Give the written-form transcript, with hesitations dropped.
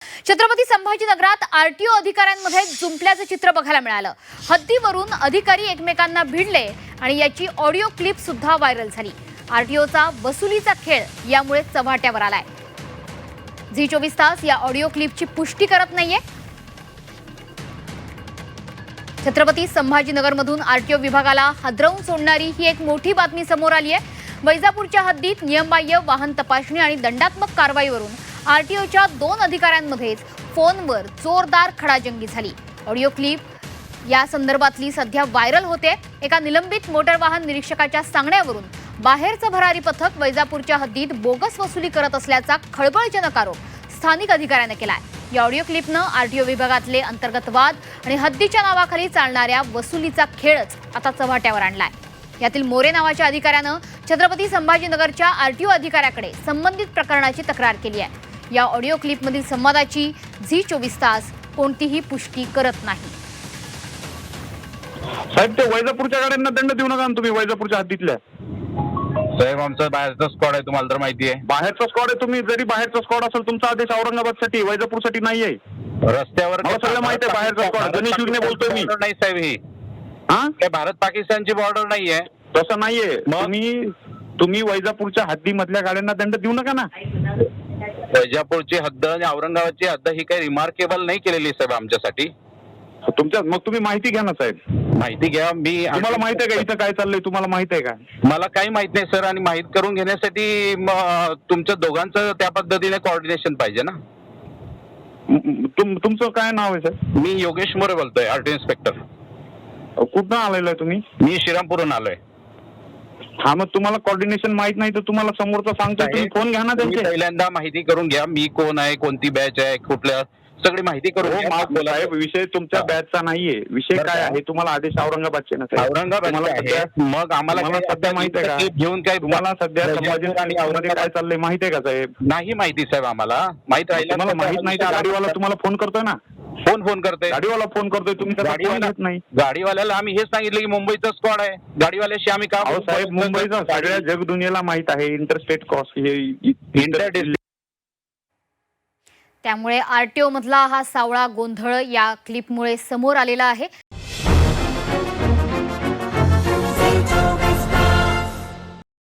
Chhatrapati संभाजीनगरात RTO अधिकाऱ्यांमध्ये जुंपल्याचं चित्र बघायला मिळालं। हद्दीवरून अधिकारी एकमेकांना भिडले आणि याची ऑडिओ क्लिप सुद्धा व्हायरल झाली। आरटीओचा वसुलीचा खेळ यामुळे चव्हाट्यावर आलाय। झी 24 तास या ऑडिओ क्लिपची पुष्टी करत नाहीये। छत्रपती संभाजीनगरमधून आरटीओ विभागाला हादरवून सोडणारी ही एक मोठी बातमी समोर आली आहे। वैजापूरच्या हद्दीत नियमबाह्य वाहन तपासणी आणि दंडात्मक कारवाईवरून आरटीओच्या 2 अधिकाऱ्यांमध्येच फोनवर जोरदार खडाजंगी झाली। ऑडिओ क्लिप या संदर्भातली सध्या व्हायरल होते। एका निलंबित मोटर वाहन निरीक्षकाच्या सांगण्यावरून बाहेरचं भरारी पथक वैजापूरच्या हद्दीत बोगस वसुली करत असल्याचा खळबळजनक आरोप स्थानिक अधिकाऱ्याने केलाय। या ऑडिओ क्लिपनं आरटीओ विभागातले अंतर्गत वाद आणि हद्दीच्या नावाखाली चालणाऱ्या वसुलीचा खेळच आता चव्हाट्यावर आणलाय। यातील मोरे नावाच्या अधिकाऱ्यानं छत्रपती संभाजीनगरच्या आरटीओ अधिकाऱ्याकडे संबंधित प्रकरणाची तक्रार केली आहे। या ऑडिओ क्लिपमधील संवादाची झी 24 तास कोणतीही पुष्टी करत नाही। साहेब, ते वैजापूरच्या गाड्यांना दंड देऊ नका तुम्ही। वैजापूरच्या हद्दीतल्या साहेब, आमचा बाहेरचा स्क्वॉड आहे, तुम्हाला तर माहिती आहे। बाहेरचा स्क्वॉड आहे, तुम्ही जरी बाहेरचा स्क्वॉड असेल, तुमचा आदेश औरंगाबादसाठी वैजापूरसाठी नाही आहे। रस्त्यावर मला सगळं माहिती आहे। बाहेरचा स्क्वॉड गणेश युगने बोलतोय मी। नाही साहेब, ही हा काय भारत पाकिस्तानची बॉर्डर नाहीये, तसं नाहीये। तुम्ही वैजापूरच्या हद्दीमधल्या गाड्यांना दंड देऊ नका ना। वैजापूरची हद्द आणि औरंगाबादची हद्द ही काही रिमार्केबल नाही केलेली साहेब आमच्यासाठी। मग तुम्ही माहिती घ्या ना साहेब। माहिती घ्या। तुम्हाला माहिती आहे का इथं काय चाललंय? तुम्हाला माहिती आहे का? मला काही माहित नाही सर, आणि माहित करून घेण्यासाठी तुमच्या दोघांचं त्या पद्धतीने कोऑर्डिनेशन पाहिजे ना। तुमचं काय नाव आहे सर? मी योगेश मोरे बोलतोय, आरटीओ इन्स्पेक्टर। कुठं आलेलं आहे तुम्ही? मी श्रीरामपूरहून आलोय। हा, मग तुम्हाला कोऑर्डिनेशन माहित नाही तर तुम्हाला समोरचा सांगतोय, तुम्ही फोन घ्या ना त्यांचे। पहिल्यांदा माहिती करून घ्या, मी कोण आहे, कोणती बॅच आहे, कुठल्या सगळी माहिती करून घ्या। साहेब, विषय तुमच्या बॅचचा नाहीये। विषय काय आहे? तुम्हाला आदेश औरंगाबादचे ना साहेब। औरंगाबाद मग आम्हाला सध्या माहित आहे का? घेऊन काय तुम्हाला सध्या संभाजीनगरमध्ये काय चाललंय माहिती आहे का साहेब? नाही माहिती साहेब, आम्हाला माहित राहिलं। तुम्हाला माहित नाही तर गाडीवाला तुम्हाला फोन करतोय ना। फोन करतोय, गाडीवाला फोन करतोय, तुम्ही नाही। गाडीवाल्याला आम्ही हेच सांगितलं की मुंबईचा स्क्वॉड आहे, गाडीवाल्याशी आम्ही का साहेब, मुंबईचा सगळ्या जग दुनियेला माहित आहे इंटरस्टेट क्रॉस इंटर। त्यामुळे आरटीओ मधला हा सावळा गोंधळ या क्लिपमुळे समोर आलेला आहे।